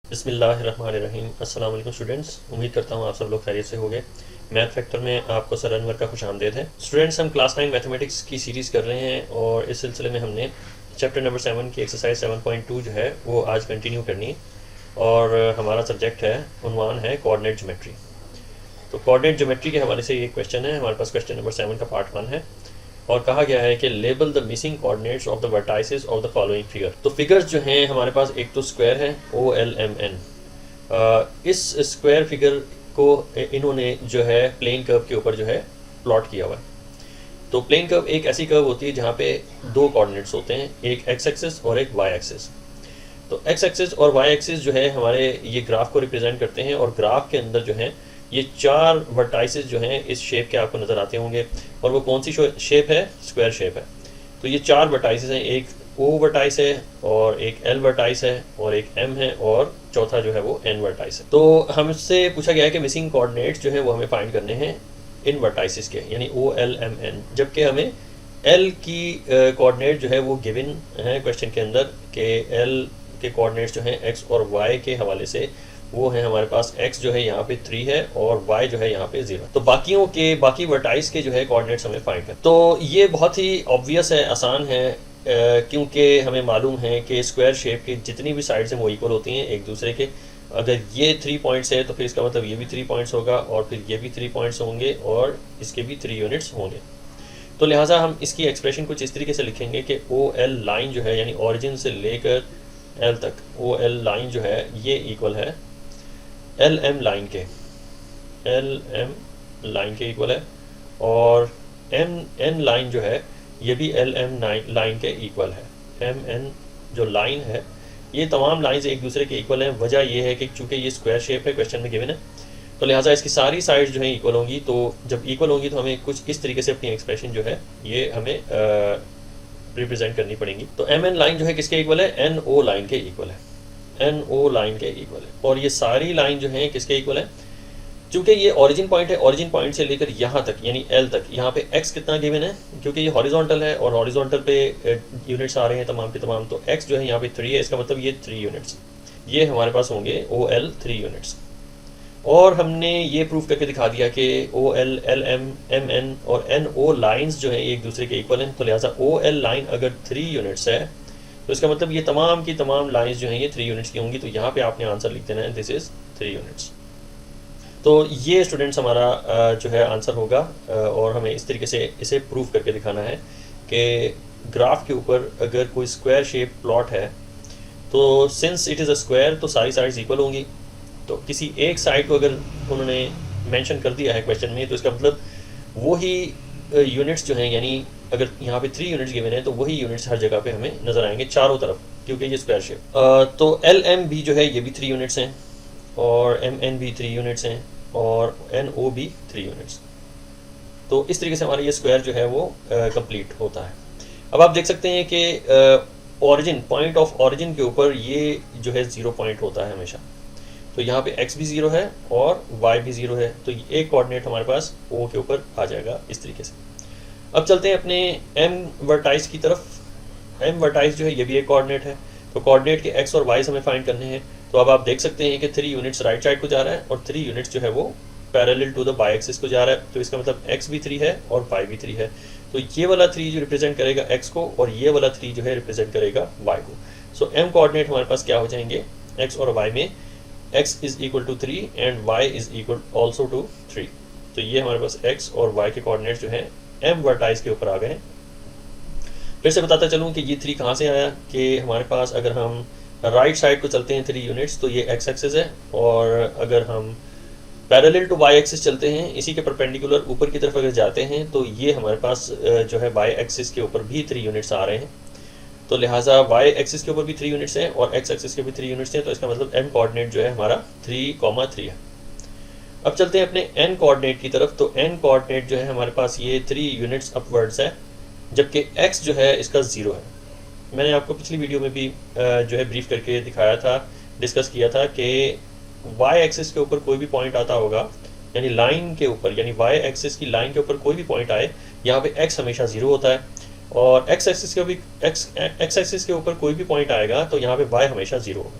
बिस्मिल्लाहिर्रहमानिर्रहीम। अस्सलाम वालेकुम स्टूडेंट्स, उम्मीद करता हूँ आप सब लोग खैरियत से होंगे। मैथ फैक्टर में आपको सर अनवर का खुश आमदेद है। स्टूडेंट्स, हम क्लास 9 मैथमेटिक्स की सीरीज़ कर रहे हैं और इस सिलसिले में हमने चैप्टर नंबर 7 की एक्सरसाइज 7.2 जो है वो आज कंटिन्यू करनी है और हमारा सब्जेक्ट है, उन्वान है कोऑर्डिनेट ज्योमेट्री। तो कोऑर्डिनेट ज्योमेट्री के हवाले से ये क्वेश्चन है। हमारे पास क्वेश्चन नंबर 7 का पार्ट 1 है और कहा गया है कि label the missing coordinates of the vertices of the following figure. तो फिगर्स जो हैं हमारे पास, एक तो स्क्वायर है OLMN। इस स्क्वायर फिगर को इन्होंने जो है प्लेन कर्व के ऊपर जो है प्लॉट किया हुआ है। तो प्लेन कर्व एक ऐसी कर्व होती है जहाँ पे दो कोऑर्डिनेट्स होते हैं, एक एक्स एक्सिस और एक वाई एक्सिस। तो एक्स एक्सिस और वाई एक्सिस जो है हमारे ये ग्राफ को रिप्रेजेंट करते हैं और ग्राफ के अंदर जो है ये चार वर्टाइसेस जो हैं इस शेप के आपको नज़र आते होंगे। और वो कौन सी शेप है? स्क्वायर शेप है। तो ये चार वर्टाइसेस हैं, एक O वर्टाइस है और एक L वर्टाइस है और एक M है और चौथा जो है वो N वर्टाइस है। तो हमसे पूछा गया है कि मिसिंग कोऑर्डिनेट्स जो है वो हमें फाइंड करने हैं इन वर्टाइसेस के, यानी OLMN। जबकि हमें L की कोऑर्डिनेट जो है वो गिवन है क्वेश्चन के अंदर कि L के कोऑर्डिनेट्स जो हैं x और y के हवाले से वो है हमारे पास, x जो है यहाँ पे 3 है और y जो है यहाँ पे 0। तो बाकी वर्टाइस के जो है कोऑर्डिनेट्स हमें फाइंड करना। तो ये बहुत ही ऑब्वियस है, आसान है, क्योंकि हमें मालूम है कि स्क्वायर शेप की जितनी भी साइड्स हैं वो इक्वल होती हैं एक दूसरे के। अगर ये 3 पॉइंट्स है तो फिर इसका मतलब ये भी 3 पॉइंट्स होगा और फिर ये भी 3 पॉइंट्स होंगे और इसके भी 3 यूनिट्स होंगे। तो लिहाजा हम इसकी एक्सप्रेशन कुछ इस तरीके से लिखेंगे कि OL लाइन जो है, यानी ओरिजिन से लेकर L तक OL लाइन जो है ये इक्वल है LM लाइन के, LM लाइन के इक्वल है। और MN लाइन जो है ये भी LM लाइन के इक्वल है। MN जो लाइन है, ये तमाम लाइंस एक दूसरे के इक्वल हैं। वजह ये है कि चूंकि ये स्क्वायर शेप है, क्वेश्चन में गिवन है, तो लिहाजा इसकी सारी साइड्स जो हैं इक्वल होंगी। तो जब इक्वल होंगी तो हमें कुछ इस तरीके से अपनी एक्सप्रेशन जो है ये हमें रिप्रेजेंट करनी पड़ेगी। तो MN लाइन जो है किसके इक्वल है? NO लाइन के इक्वल है, NO लाइन के इक्वल है। और ये सारी लाइन जो है किसके इक्वल है? चूंकि ये ओरिजिन पॉइंट है, ओरिजिन पॉइंट से लेकर यहाँ तक यानी L तक, यहाँ पे x कितना गिवन है? क्योंकि ये हॉरिजॉन्टल है और हॉरिजॉन्टल पे यूनिट्स आ रहे हैं तमाम के तमाम, तो x जो है यहाँ पे 3 है, इसका मतलब ये 3 यूनिट्स ये हमारे पास होंगे OL 3 यूनिट्स। और हमने ये प्रूफ करके दिखा दिया कि OL, LM, MN और NO लाइंस जो हैं एक दूसरे के इक्वल हैं। तो लिहाजा OL लाइन अगर 3 यूनिट्स है तो इसका मतलब ये तमाम की तमाम लाइंस जो हैं ये 3 यूनिट्स की होंगी। तो यहाँ पे आपने आंसर लिख देना है, दिस इज़ 3 यूनिट्स। तो ये स्टूडेंट्स हमारा जो है आंसर होगा और हमें इस तरीके से इसे प्रूव करके दिखाना है कि ग्राफ के ऊपर अगर कोई स्क्वायर शेप प्लॉट है तो since it is a square तो सारी साइड्स इक्वल होंगी। तो किसी एक साइड को अगर उन्होंने मेंशन कर दिया है क्वेश्चन में तो इसका मतलब वही यूनिट्स जो हैं, यानी अगर यहाँ पे 3 यूनिट्स गिवन है तो वही यूनिट्स हर जगह पे हमें नज़र आएंगे चारों तरफ, क्योंकि ये स्क्वायर शेप। तो LM भी जो है ये भी 3 यूनिट्स हैं और MN भी 3 यूनिट्स हैं और NO भी 3 यूनिट्स। तो इस तरीके से हमारा ये स्क्वायर जो है वो कंप्लीट होता है। अब आप देख सकते हैं कि ऑरिजिन, पॉइंट ऑफ ऑरिजिन के ऊपर ये जो है 0 पॉइंट होता है हमेशा। तो यहाँ पे x भी 0 है और y भी 0 है, तो एक कोऑर्डिनेट हमारे पास O के ऊपर आ जाएगा इस तरीके से। अब चलते हैं अपने M वर्टाइस की तरफ। M वर्टाइस जो है ये भी एक कोऑर्डिनेट है, तो कोऑर्डिनेट के x और y हमें फाइंड करने हैं। तो अब आप देख सकते हैं कि 3 यूनिट्स राइट साइड को जा रहा है और 3 यूनिट्स जो है वो parallel to the Y axis को जा रहा है। तो इसका मतलब x भी 3 है और y भी 3 है। तो ये वाला 3 जो रिप्रेजेंट करेगा x को और ये वाला 3 जो है रिप्रेजेंट करेगा y को। सो M कोऑर्डिनेट हमारे पास क्या हो जाएंगे? x और y में x is equal to 3 and y is equal also to 3। तो ये हमारे पास x और y के कोऑर्डिनेट्स जो हैं M वर्टाइस के ऊपर आ गए। फिर से बताता चलूँ कि ये 3 कहाँ से आया, कि हमारे पास अगर हम राइट साइड को चलते हैं 3 यूनिट्स तो ये x एक्सिस है, और अगर हम पैरेलल टू y एक्सिस चलते हैं इसी के परपेंडिकुलर ऊपर की तरफ अगर जाते हैं तो ये हमारे पास जो है y एक्सिस के ऊपर भी 3 यूनिट्स आ रहे हैं। तो लिहाजा y एक्सिस के ऊपर भी 3 यूनिट्स हैं और x एक्सिस के भी 3 यूनिट्स हैं। तो इसका मतलब M कोऑर्डिनेट जो है हमारा 3,3 है। अब चलते हैं अपने N कोऑर्डिनेट की तरफ। तो N कोऑर्डिनेट जो है हमारे पास ये 3 यूनिट्स अपवर्ड्स है, जबकि x जो है इसका 0 है। मैंने आपको पिछली वीडियो में भी जो है ब्रीफ करके दिखाया था, डिस्कस किया था कि y एक्सिस के ऊपर कोई भी पॉइंट आता होगा, यानी लाइन के ऊपर, यानी y एक्सिस की लाइन के ऊपर कोई भी पॉइंट आए, यहाँ पे x हमेशा 0 होता है, और x एक्सिस के ऊपर कोई भी पॉइंट आएगा तो यहाँ पे y हमेशा 0 होगा।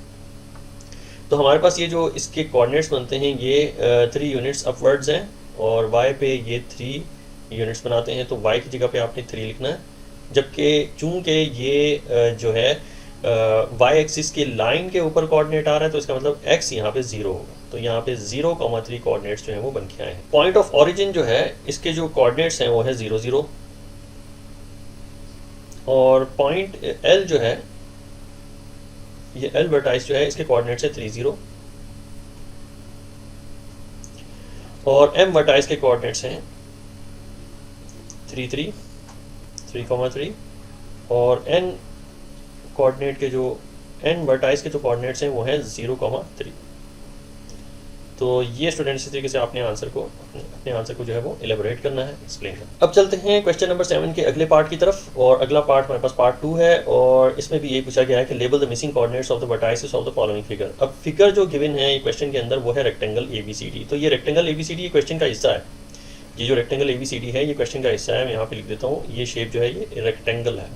तो हमारे पास ये जो इसके कोऑर्डिनेट्स बनते हैं ये 3 यूनिट्स अपवर्ड्स हैं और y पे ये 3 यूनिट्स बनाते हैं, तो y की जगह पे आपने 3 लिखना है। जबकि चूंकि ये जो है y एक्सिस की लाइन के ऊपर कोऑर्डिनेट आ रहा है, तो इसका मतलब x यहाँ पे 0 होगा, तो यहाँ पे 0,3 कोऑर्डिनेट्स जो हैं वो बन के आए हैं। पॉइंट ऑफ ओरिजिन जो है इसके जो कोऑर्डिनेट्स हैं वो है 0 0, और पॉइंट L जो है ये L वर्टाइस जो है इसके कोऑर्डिनेट्स है 3 0, और M वर्टाइस के कोऑर्डिनेट्स हैं 3 3 3,3, और N कोऑर्डिनेट के जो N वर्टाइस के जो कोऑर्डिनेट्स हैं वो हैं 0,3। तो ये स्टूडेंट्स इस तरीके से आपने अपने आंसर को जो है वो एलेबोरेट करना है, एक्सप्लेन करना। अब चलते हैं क्वेश्चन नंबर 7 के अगले पार्ट की तरफ, और अगला पार्ट हमारे पास पार्ट 2 है, और इसमें भी ये पूछा गया है कि label the missing coordinates of the vertices of the following figure. अब फिगर जो गिवन है ये क्वेश्चन के अंदर वो है रेक्टेंगल ABCD। तो ये रेक्टेंगल ABCD ये क्वेश्चन का हिस्सा है, ये जो रेक्टेंगल ABCD है ये क्वेश्चन का हिस्सा है। मैं यहाँ पे लिख देता हूँ, ये शेप जो है ये रेक्टेंगल है,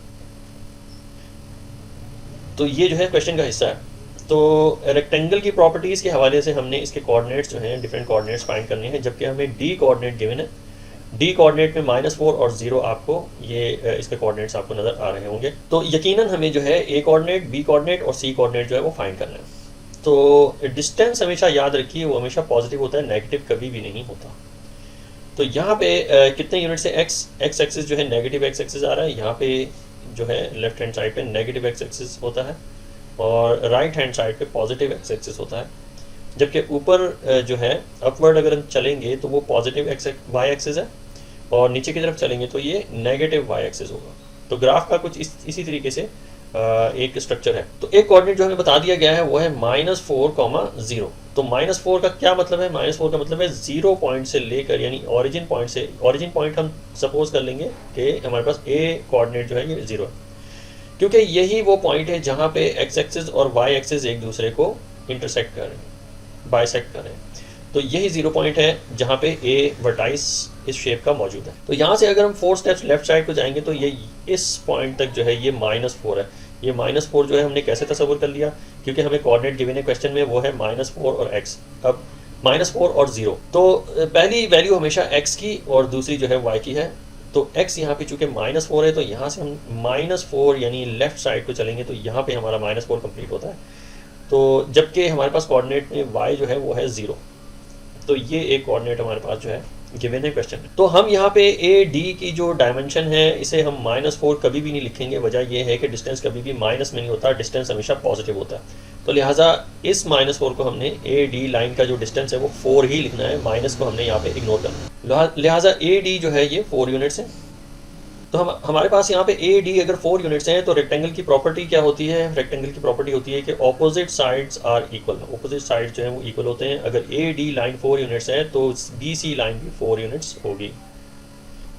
तो ये जो है क्वेश्चन का हिस्सा है। तो रेक्टेंगल की प्रॉपर्टीज़ के हवाले से हमने इसके कोऑर्डिनेट्स जो हैं डिफरेंट कोऑर्डिनेट्स फाइंड करने हैं, जबकि हमें डी कोऑर्डिनेट गिवन है। डी कोऑर्डिनेट में -4 और 0 आपको ये इसके कोऑर्डिनेट्स आपको नज़र आ रहे होंगे। तो यकीनन हमें जो है ए कोऑर्डिनेट, बी कोऑर्डिनेट और सी कोऑर्डिनेट जो है वो फाइंड करना है। तो डिस्टेंस हमेशा याद रखिए वो हमेशा पॉजिटिव होता है, नेगेटिव कभी भी नहीं होता। तो यहाँ पे कितने यूनिट से एक्स एक्सिस जो है नेगेटिव एक्स एक्सिस आ रहा है, यहाँ पे जो है लेफ्ट हैंड साइड पे नेगेटिव एक्स एक्सिस होता है और राइट हैंड साइड पे पॉजिटिव एक्स एक्सिस होता है। जबकि ऊपर जो है अपवर्ड अगर हम चलेंगे तो वो पॉजिटिव वाई एक्सिस है, और नीचे की तरफ चलेंगे तो ये नेगेटिव वाई एक्सिस होगा। तो ग्राफ का कुछ इसी तरीके से एक स्ट्रक्चर है। तो एक कोऑर्डिनेट जो हमें बता दिया गया है वो है -4,0। तो -4 का क्या मतलब है? -4 का मतलब है 0 पॉइंट से लेकर, यानी ओरिजिन पॉइंट से, ओरिजिन पॉइंट हम सपोज कर लेंगे कि हमारे पास ए कोऑर्डिनेट जो है ये 0 है, क्योंकि यही वो पॉइंट है जहाँ पे एक्स एक्सिस और वाई एक्सिस एक दूसरे को इंटरसेक्ट कर रहे हैं, बाइसेक्ट कर रहे हैं। तो यही 0 पॉइंट है जहाँ पे ए वर्टाइस इस शेप का मौजूद है। तो यहाँ से अगर हम 4 स्टेप्स लेफ्ट साइड को जाएंगे तो ये इस पॉइंट तक जो है ये -4 है। ये -4 जो है हमने कैसे तस्वुर कर लिया, क्योंकि हमें कोऑर्डिनेट गिवन है क्वेश्चन में वो है -4 और x। अब -4 और 0, तो पहली वैल्यू हमेशा x की और दूसरी जो है y की है। तो x यहाँ पे चूंकि -4 है, तो यहाँ से हम -4 यानी लेफ्ट साइड को चलेंगे तो यहाँ पे हमारा -4 कंप्लीट होता है। तो जबकि हमारे पास कोऑर्डिनेट में y जो है वो है 0, तो ये एक कोऑर्डिनेट हमारे पास जो है गिवन है क्वेश्चन में। तो हम यहाँ पे ए डी की जो डायमेंशन है इसे हम -4 कभी भी नहीं लिखेंगे। वजह यह है कि डिस्टेंस कभी भी माइनस में नहीं होता, डिस्टेंस हमेशा पॉजिटिव होता है। तो लिहाजा इस -4 को हमने ए डी लाइन का जो डिस्टेंस है वो 4 ही लिखना है, माइनस को हमने यहाँ पे इग्नोर करना है। लिहाजा ए डी जो है ये 4 यूनिट्स है। तो हमारे पास यहाँ पे ए डी अगर 4 यूनिट्स हैं तो रेक्टेंगल की प्रॉपर्टी क्या होती है? रेक्टेंगल की प्रॉपर्टी होती है कि opposite sides are equal. Opposite side जो है वो इक्वल होते हैं। अगर ए डी लाइन 4 यूनिट्स है तो बी सी लाइन भी 4 यूनिट्स होगी,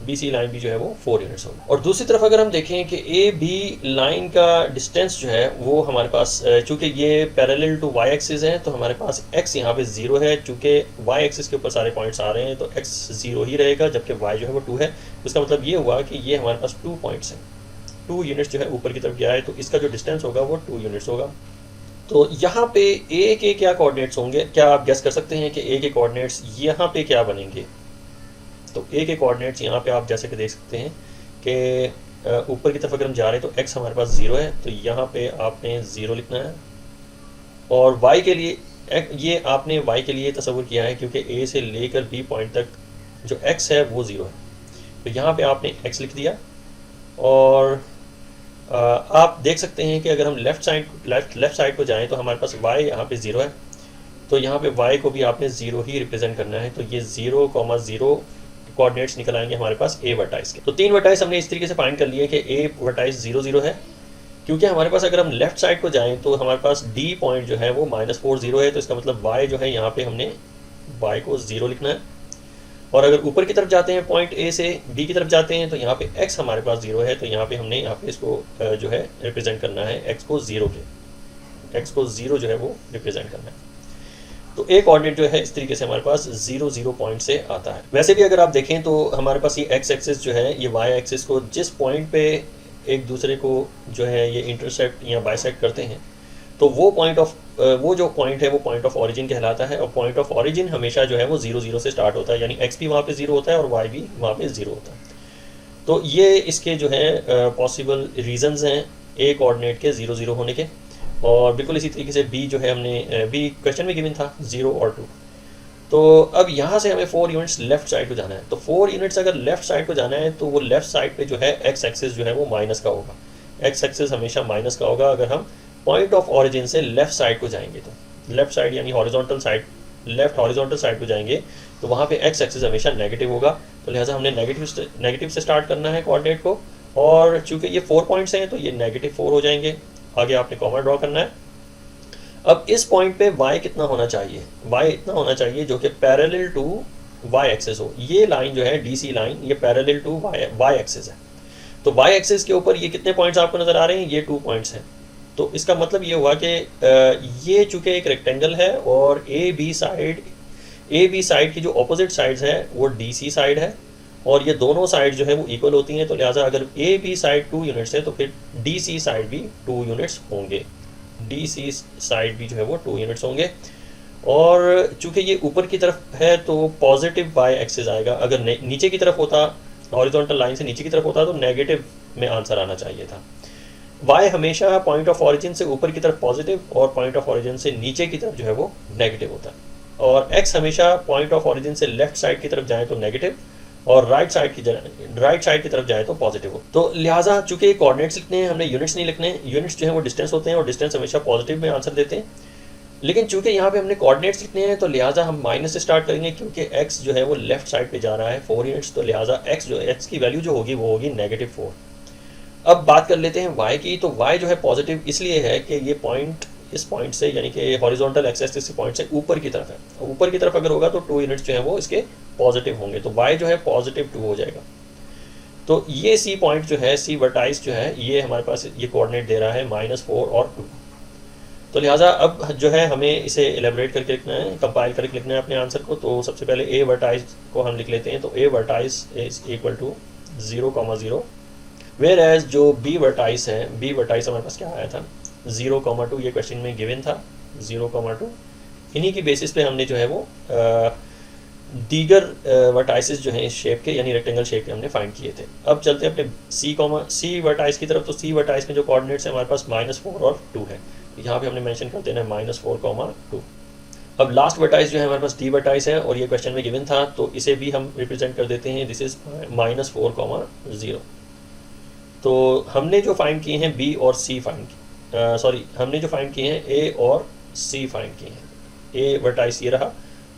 बी सी लाइन भी जो है वो 4 यूनिट्स होगी। और दूसरी तरफ अगर हम देखें कि ए बी लाइन का डिस्टेंस जो है वो हमारे पास, चूँकि ये पैरेलल टू वाई एक्सिस है तो हमारे पास एक्स यहाँ पे 0 है। चूँकि वाई एक्सिस के ऊपर सारे पॉइंट्स आ रहे हैं तो एक्स 0 ही रहेगा, जबकि वाई जो है वो 2 है। उसका मतलब ये हुआ कि ये हमारे पास 2 पॉइंट्स हैं, 2 यूनिट्स जो है ऊपर की तरफ गया है, तो इसका जो डिस्टेंस होगा वो 2 यूनिट्स होगा। तो यहाँ पे ए के क्या कोऑर्डिनेट्स होंगे? क्या आप गेस कर सकते हैं कि ए के कोऑर्डिनेट्स यहाँ पे क्या बनेंगे? तो ए के कोऑर्डिनेट्स यहाँ पे आप जैसे कि देख सकते हैं कि ऊपर की तरफ अगर हम जा रहे हैं तो x हमारे पास 0 है, तो यहाँ पे आपने 0 लिखना है। और y के लिए ये आपने y के लिए तस्वुर किया है क्योंकि a से लेकर b पॉइंट तक जो x है वो 0 है, तो यहाँ पे आपने x लिख दिया। और आप देख सकते हैं कि अगर हम लेफ़्ट साइड को जाएँ तो हमारे पास y यहाँ पे 0 है, तो यहाँ पे y को भी आपने 0 ही रिप्रेजेंट करना है। तो ये 0,0 कोऑर्डिनेट्स निकल आएंगे हमारे पास ए वर्टाइस के। तो 3 वर्टाइस हमने इस तरीके से फाइंड कर लिए कि ए वर्टाइस 0 0 है, क्योंकि हमारे पास अगर हम लेफ्ट साइड को जाएं तो हमारे पास डी पॉइंट जो है वो -4 0 है। तो इसका मतलब y जो है यहाँ पे हमने y को 0 लिखना है। और अगर ऊपर की तरफ जाते हैं, पॉइंट ए से बी की तरफ जाते हैं, तो यहाँ पे x हमारे पास 0 है, तो यहाँ पे हमने यहाँ पे इसको जो है रिप्रेजेंट करना है x को 0 जो है वो रिप्रेजेंट करना है। तो एक कोऑर्डिनेट जो है इस तरीके से हमारे पास 0 0 पॉइंट से आता है। वैसे भी अगर आप देखें तो हमारे पास ये एक्स एक्सिस जो है ये वाई एक्सिस को जिस पॉइंट पे एक दूसरे को जो है ये इंटरसेक्ट या बाइसेक्ट करते हैं, तो वो जो पॉइंट है वो पॉइंट ऑफ ऑरिजिन कहलाता है, और पॉइंट ऑफ ऑरिजिन हमेशा जो है वो 0 0 से स्टार्ट होता है, यानी एक्स भी वहाँ पे 0 होता है और वाई भी वहाँ पे 0 होता है। तो ये इसके जो है पॉसिबल रीजंस हैं ए कोऑर्डिनेट के 0 0 होने के। और बिल्कुल इसी तरीके से बी जो है हमने बी क्वेश्चन में गिवन था 0 और 2। तो अब यहाँ से हमें 4 यूनिट्स लेफ्ट साइड को जाना है। तो 4 यूनिट्स अगर लेफ्ट साइड को जाना है तो वो लेफ्ट साइड पे जो है एक्स एक्सिस जो है वो माइनस का होगा। एक्स एक्सिस हमेशा माइनस का होगा अगर हम पॉइंट ऑफ ऑरिजिन से लेफ्ट साइड को जाएंगे। तो लेफ्ट साइड यानी horizontal side, left horizontal side को जाएंगे तो वहाँ पे एक्स एक्सिस हमेशा नेगेटिव होगा। तो लिहाजा हमने नेगेटिव से स्टार्ट करना है कोऑर्डिनेट को, और चूंकि ये 4 पॉइंट्स हैं तो ये -4 हो जाएंगे। आगे आपने कॉमा ड्रॉ करना है। अब इस पॉइंट पे y कितना होना चाहिए, y इतना होना चाहिए जो कि पैरेलल टू y एक्सिस हो। ये लाइन जो है DC लाइन, ये पैरेलल टू y एक्सिस है। तो y एक्सिस के ऊपर ये कितने पॉइंट्स आपको नजर आ रहे हैं, ये 2 पॉइंट्स हैं। तो इसका मतलब ये हुआ कि ये चूंकि एक रेक्टेंगल है और ए बी साइड की जो ऑपोजिट साइड्स है वो DC साइड है, और ये दोनों साइड जो है वो इक्वल होती हैं। तो लिहाजा अगर ए बी साइड 2 यूनिट्स है तो फिर DC साइड भी 2 यूनिट्स होंगे, DC साइड भी जो है वो 2 यूनिट्स होंगे। और चूंकि ये ऊपर की तरफ है तो पॉजिटिव y एक्सिस आएगा। अगर नीचे की तरफ होता, हॉरिजॉन्टल लाइन से नीचे की तरफ होता तो नेगेटिव में आंसर आना चाहिए था। y हमेशा पॉइंट ऑफ ऑरिजिन से ऊपर की तरफ पॉजिटिव और पॉइंट ऑफ ऑरिजिन से नीचे की तरफ जो है वो नेगेटिव होता है, और x हमेशा पॉइंट ऑफ ऑरिजिन से लेफ्ट साइड की तरफ जाए तो नेगेटिव और राइट साइड की तरफ जाए तो पॉजिटिव हो। तो लिहाजा चूंकि कोऑर्डिनेट्स लिखने हैं, हमने यूनिट्स नहीं लिखने। यूनिट्स जो है वो डिस्टेंस होते हैं और डिस्टेंस हमेशा पॉजिटिव में आंसर देते हैं। लेकिन चूंकि यहाँ पे हमने कोऑर्डिनेट्स लिखने हैं तो लिहाजा हम माइनस से स्टार्ट करेंगे, क्योंकि x जो है वो लेफ्ट साइड पे जा रहा है 4 यूनिट्स। तो लिहाजा x की वैल्यू जो होगी वो होगी -4। अब बात कर लेते हैं y की। तो y जो है पॉजिटिव इसलिए है कि ये पॉइंट इस पॉइंट से यानी कि हॉरिजॉन्टल एक्सिस के पॉइंट से ऊपर की तरफ है। ऊपर की तरफ अगर होगा तो 2 यूनिट्स जो है वो इसके पॉजिटिव होंगे, तो y जो है +2 हो जाएगा। तो ये C पॉइंट जो है, C वर्टाइस जो है, ये हमारे पास ये कोऑर्डिनेट दे रहा है -4 और 2। तो लिहाजा अब जो है हमें इसे एलेबरेट करके लिखना है, कंपाइल करके लिखना है अपने आंसर को। तो सबसे पहले A वर्टाइस को हम लिख लेते हैं। तो A vertex is equal to 0,0, whereas जो B वर्टाइस है, B वर्टाइस हमारे पास क्या आया था 0,2। ये क्वेश्चन में गिवन था 0,2। इन्हीं की बेसिस पे हमने जो है वो दीगर वर्टाइसेस जो हैं इस शेप के यानी रेक्टेंगल शेप के हमने फाइंड किए थे। अब चलते हैं अपने C वर्टाइस की तरफ। तो C वर्टाइस में जो कोऑर्डिनेट्स हैं हमारे पास -4 और 2 है। यहाँ पे हमने मेंशन कर देना है -4,2। अब लास्ट वर्टाइस जो है हमारे पास D वर्टाइस है और ये क्वेश्चन में गिवन था, तो इसे भी हम रिप्रेजेंट कर देते हैं, दिस इज -4,0। तो हमने जो फाइंड किए हैं B और C हमने जो फाइंड किए हैं A और C फाइंड किए हैं। A वर्टाइस ये रहा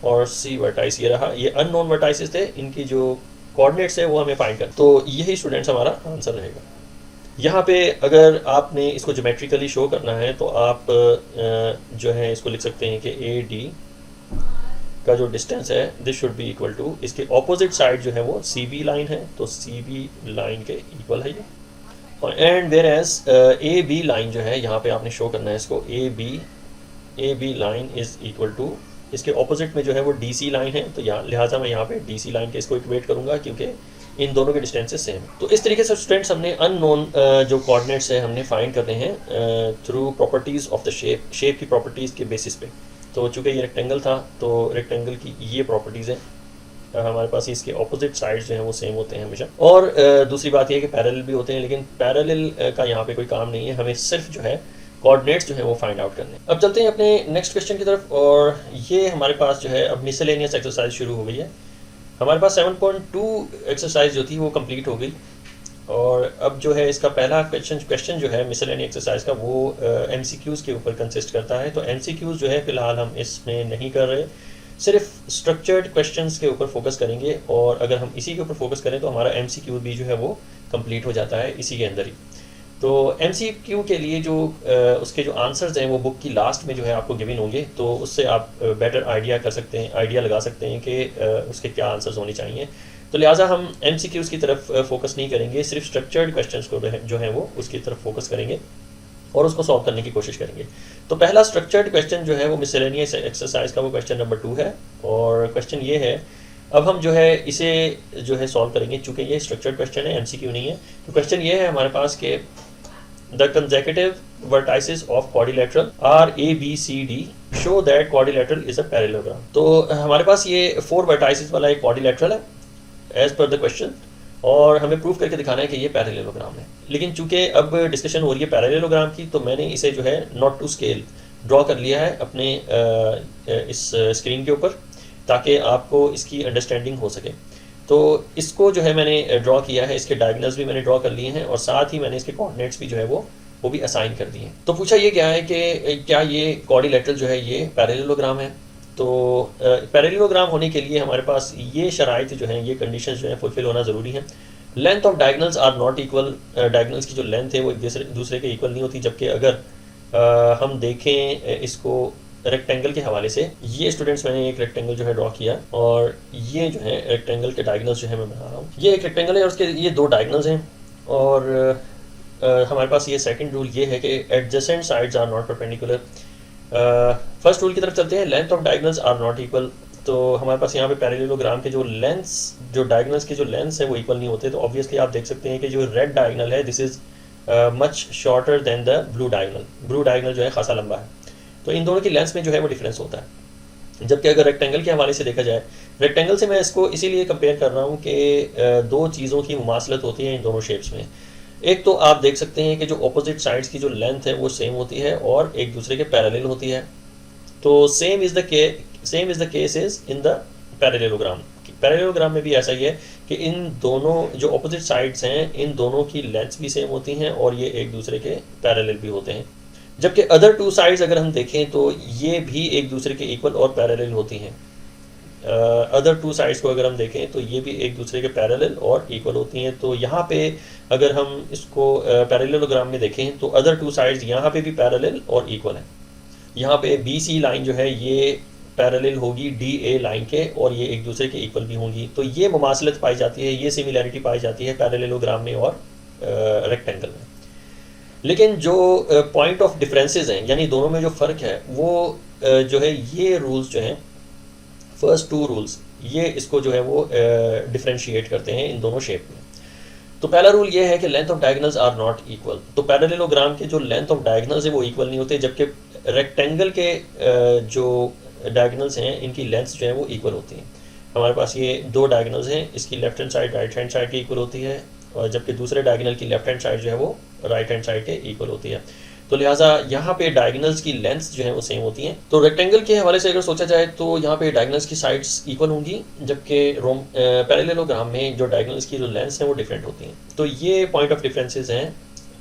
और C वर्टाइस ये रहा। ये अननोन वर्टाइसेस थे, इनकी जो कोऑर्डिनेट्स है वो हमें फाइंड कर। तो यही स्टूडेंट्स हमारा आंसर रहेगा। यहाँ पे अगर आपने इसको ज्योमेट्रिकली शो करना है तो आप जो है इसको लिख सकते हैं कि AD का जो डिस्टेंस है this should be equal to, इसके ऑपोजिट साइड जो है वो CB लाइन है, तो CB लाइन के इक्वल है ये। And whereas AB line जो है यहाँ पे आपने शो करना है इसको, AB line is equal to, इसके ऑपोजिट में जो है वो DC लाइन है। तो यहाँ लिहाजा मैं यहाँ पे DC लाइन के इसको इक्वेट करूँगा क्योंकि इन दोनों के डिस्टेंसेस सेम। तो इस तरीके से स्टूडेंट्स हमने अननोन जो कोऑर्डिनेट्स है हमने फाइंड करने हैं through properties of the shape की प्रॉपर्टीज़ के बेसिस पे। तो चूँकि ये रेक्टेंगल था तो रेक्टेंगल की ये प्रॉपर्टीज़ हैं, हमारे पास इसके ऑपोजिट साइड्स जो हैं वो सेम होते हैं हमेशा। और दूसरी बात यह है कि पैरेलल भी होते हैं, लेकिन पैरेलल का यहाँ पे कोई काम नहीं है, हमें सिर्फ जो है कोऑर्डिनेट्स जो है वो फाइंड आउट करने। अब चलते हैं अपने नेक्स्ट क्वेश्चन की तरफ, और ये हमारे पास जो है अब मिसलेनियस एक्सरसाइज शुरू हो गई है। हमारे पास 7.2 एक्सरसाइज जो थी वो कंप्लीट हो गई, और अब जो है इसका पहला क्वेश्चन जो है मिसलेनियस एक्सरसाइज का वो MCQs के ऊपर कंसिस्ट करता है। तो MCQs जो है फिलहाल हम इसमें नहीं कर रहे, सिर्फ स्ट्रक्चर्ड क्वेश्चंस के ऊपर फोकस करेंगे, और अगर हम इसी के ऊपर फोकस करें तो हमारा MCQ भी जो है वो कंप्लीट हो जाता है इसी के अंदर ही। तो MCQ के लिए जो उसके जो आंसर्स हैं वो बुक की लास्ट में जो है आपको गिवन होंगे, तो उससे आप बेटर आइडिया लगा सकते हैं कि उसके क्या आंसर्स होने चाहिए। तो लिहाजा हम MCQs की तरफ फोकस नहीं करेंगे, सिर्फ स्ट्रक्चर्ड क्वेश्चंस को जो है वो उसकी तरफ फोकस करेंगे और उसको सॉल्व करने की कोशिश करेंगे। तो पहला स्ट्रक्चर्ड क्वेश्चन जो है वो मिसलेनियस एक्सरसाइज का वो क्वेश्चन नंबर 2 है, और क्वेश्चन ये है, अब हम जो है इसे जो है सॉल्व करेंगे। चूँकि ये स्ट्रक्चर्ड क्वेश्चन है, MCQ नहीं है। तो क्वेश्चन ये है हमारे पास कि the consecutive vertices of quadrilateral are A B C D show that quadrilateral is a parallelogram. तो हमारे पास ये 4 वर्टाइसेस वाला एक क्वाड्रिलेटरल है एज पर द क्वेश्चन, और हमें प्रूव करके दिखाना है कि ये पैरेललोग्राम है। लेकिन चूंकि अब डिस्कशन हो रही है पैरेललोग्राम की, तो मैंने इसे जो है नॉट टू स्केल ड्रॉ कर लिया है अपने इस स्क्रीन के ऊपर, ताकि आपको इसकी अंडरस्टैंडिंग हो सके। तो इसको जो है मैंने ड्रॉ किया है, इसके डायगोनल्स भी मैंने ड्रॉ कर लिए हैं, और साथ ही मैंने इसके कोऑर्डिनेट्स भी जो है वो भी असाइन कर दिए हैं। तो पूछा ये क्या है कि क्या ये क्वाड्रिलेटरल जो है ये पैरेललोग्राम है। तो पैरेललोग्राम होने के लिए हमारे पास ये शराइत जो हैं, ये कंडीशंस जो हैं फुलफिल होना ज़रूरी है। Length of diagonals are not equal, diagonals की जो लेंथ है वो एक दूसरे के इक्वल नहीं होती। जबकि अगर हम देखें इसको रेक्टेंगल के हवाले से, ये स्टूडेंट्स मैंने एक रेक्टेंगल जो है ड्रॉ किया, और ये जो है रेक्टेंगल के डायगोनल्स जो है मैं बना रहा हूँ। ये एक रेक्टेंगल है और उसके ये 2 डायगोनल्स हैं, और हमारे पास ये सेकंड रूल ये है कि adjacent sides are not perpendicular. First rule की तरफ चलते हैं, length of diagonals are not equal. तो हमारे पास यहाँ पे पैरेललोग्राम के जो लेंथ्स, जो डायगोनल्स के जो लेंथ्स है वो इक्वल नहीं होते। तो ऑब्वियसली आप देख सकते हैं कि जो रेड डायगोनल है this is much shorter than the blue diagonal. Blue diagonal जो है खासा लंबा है, तो इन दोनों की लेंथ में जो है वो डिफरेंस होता है। जबकि अगर रेक्टेंगल के हवाले से देखा जाए, रेक्टेंगल से मैं इसको इसीलिए कंपेयर कर रहा हूँ कि 2 चीज़ों की मुमासलत होती है इन दोनों शेप्स में। एक तो आप देख सकते हैं कि जो अपोजिट साइड्स की जो लेंथ है वो सेम होती है और एक दूसरे के पैरेलल होती है। तो same is the case is in the parallelogram. Parallelogram में भी ऐसा ही है कि इन दोनों जो अपोजिट साइड्स हैं, इन दोनों की लेंथ्स भी सेम होती हैं और ये एक दूसरे के पैरेलल भी होते हैं। जबकि अदर 2 साइड्स अगर हम देखें तो ये भी एक दूसरे के इक्वल और पैरेलल होती हैं। अदर 2 साइड्स को अगर हम देखें तो ये भी एक दूसरे के पैरेलल और इक्वल होती हैं। तो यहाँ पे अगर हम इसको पैरेललोग्राम में देखें तो अदर 2 साइड्स यहाँ पे भी पैरेलल और इक्वल हैं। यहाँ पे BC लाइन जो है ये पैरेलल होगी DA लाइन के, और ये एक दूसरे के इक्वल भी होंगी। तो ये मुमासलत पाई जाती है, ये सिमिलैरिटी पाई जाती है पैरेललोग्राम में और रेक्टेंगल में। लेकिन जो पॉइंट ऑफ डिफरेंसेस हैं, यानी दोनों में जो फ़र्क है वो जो है ये रूल्स जो हैं, फर्स्ट 2 रूल्स, ये इसको जो है वो डिफरेंशिएट करते हैं इन दोनों शेप में। तो पहला रूल ये है कि length of diagonals are not equal. तो पैरेललोग्राम के जो लेंथ ऑफ डायगोनल्स है वो इक्वल नहीं होते, जबकि रेक्टेंगल के जो डायगोनल्स हैं इनकी लेंथ्स जो है वो इक्वल होती हैं। हमारे पास ये 2 डायगोनल्स हैं, इसकी left hand side right hand side के इक्वल होती है, और जबकि दूसरे डायगोनल की लेफ्ट हैंड साइड जो है वो राइट हैंड साइड के इक्वल होती है। तो लिहाजा यहाँ पे डायगोनल्स की लेंथ्स जो है वो सेम होती हैं। तो रेक्टेंगल के हवाले से अगर सोचा जाए तो यहाँ पे डायगोनल्स की साइड्स इक्वल होंगी, जबकि पैरेललोग्राम में जो डायगोनल्स की जो लेंथ्स हैं वो डिफरेंट होती हैं। तो ये पॉइंट ऑफ डिफरेंसेस हैं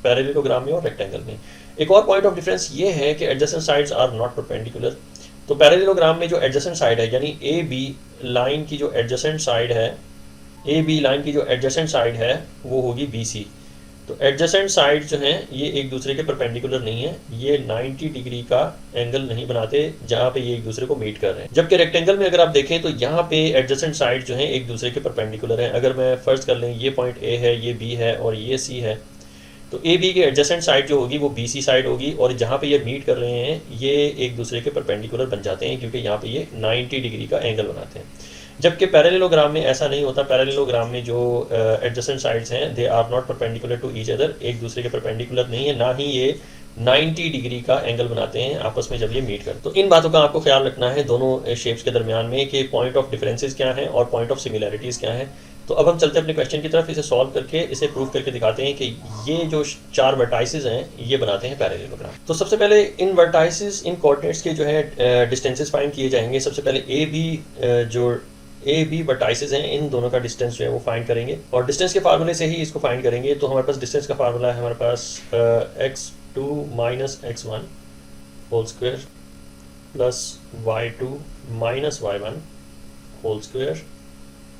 पैरेललोग्राम में और रेक्टेंगल में। एक और पॉइंट ऑफ डिफरेंस ये है कि adjacent sides are not perpendicular. तो पैरेललोग्राम में जो एडजेसेंट साइड है, यानी AB लाइन की जो एडजेसेंट साइड है, AB लाइन की जो एडजेसेंट साइड है वो होगी BC। तो एडजेसेंट साइड जो हैं ये एक दूसरे के परपेंडिकुलर नहीं है, ये 90 डिग्री का एंगल नहीं बनाते जहाँ पे ये एक दूसरे को मीट कर रहे हैं। जबकि रेक्टेंगल में अगर आप देखें तो यहाँ पे एडजेसेंट साइड जो हैं एक दूसरे के परपेंडिकुलर हैं। अगर मैं फर्ज कर लें ये पॉइंट A है, ये B है और ये C है, तो AB की एडजेसेंट साइड जो होगी वो BC साइड होगी, और जहाँ पे ये मीट कर रहे हैं ये एक दूसरे के परपेंडिकुलर बन जाते हैं, क्योंकि यहाँ पे ये 90 डिग्री का एंगल बनाते हैं। जबकि पैरेललोग्राम में ऐसा नहीं होता। पैरेललोग्राम में जो एडजेसेंट साइड्स हैं they are not perpendicular to each other, एक दूसरे के परपेंडिकुलर नहीं है, ना ही ये 90 डिग्री का एंगल बनाते हैं आपस में जब ये मीट करते हैं। तो इन बातों का आपको ख्याल रखना है दोनों शेप्स के दरमियान में कि पॉइंट ऑफ डिफरेंसेस क्या हैं और पॉइंट ऑफ सिमिलैरिटीज़ क्या हैं। तो अब हम चलते हैं अपने क्वेश्चन की तरफ, इसे सॉल्व करके इसे प्रूव करके दिखाते हैं कि ये जो 4 वर्टाइसेस हैं ये बनाते हैं पैरेललोग्राम। तो सबसे पहले इन वर्टाइसेस, इन कोऑर्डिनेट्स के जो है डिस्टेंसेस फाइंड किए जाएंगे। सबसे पहले जो AB वर्टाइसेस हैं इन दोनों का डिस्टेंस जो है वो फाइंड करेंगे, और डिस्टेंस के फार्मूले से ही इसको फाइंड करेंगे। तो हमारे पास डिस्टेंस का फार्मूला है, हमारे पास x2 minus x1 whole square plus y2 minus y1 whole square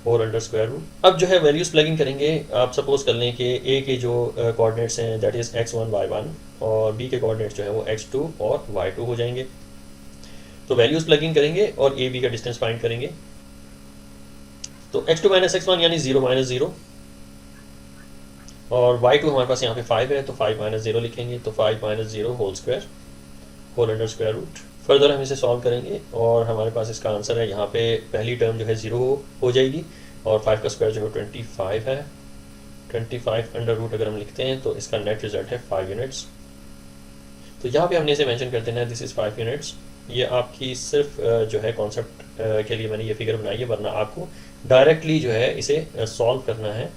और अंडर स्क्वायर रूट। अब जो है वैल्यूज प्लग इन करेंगे। आप सपोज कर लें कि A के जो कोऑर्डिनेट्स हैं दैट इज़ x1 y1 और B के कोऑर्डिनेट्स जो है वो x2 और y2 हो जाएंगे। तो वैल्यूज प्लग इन करेंगे और AB का डिस्टेंस फाइंड करेंगे। तो x2 माइनस x1 यानी 0 माइनस 0, और y2 हमारे पास यहाँ पे 5 है तो 5 माइनस 0 लिखेंगे। तो 5 minus 0 whole square whole under square root. Further हम इसे सॉल्व करेंगे और हमारे पास इसका आंसर है, यहाँ पे पहली टर्म जो है 0 हो जाएगी और 5 का स्क्वायर जो है 25 है 25 अंडर रूट अगर हम लिखते हैं तो इसका नेट रिजल्ट है 5 यूनिट्स। तो यहाँ पे हमने इसे मेंशन कर देना है दिस इज़ 5 यूनिट्स। ये आपकी सिर्फ जो है कॉन्सेप्ट के लिए मैंने ये फिगर बनाई है, वरना आपको डायरेक्टली जो है इसे सॉल्व करना है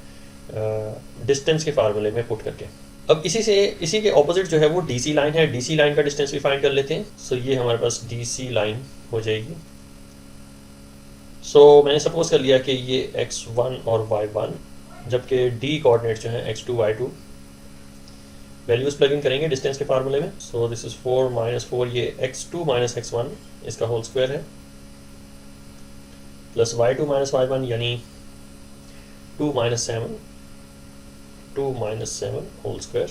डिस्टेंस के फार्मूले में पुट करके। अब इसी के ऑपोजिट जो है वो डीसी लाइन है। डीसी लाइन का डिस्टेंस भी फाइंड कर लेते हैं। सो ये हमारे पास डीसी लाइन हो जाएगी। सो मैंने सपोज कर लिया कि ये x1 और y1, जबकि डी कोऑर्डिनेट जो है x2 y2, values plug in करेंगे डिस्टेंस के फार्मूले में। सो दिस इज 4 माइनस 4, ये x2 माइनस x1 इसका होल स्क्वायर है, प्लस y2 माइनस y1 यानी 2 माइनस 7 होल स्क्वायर।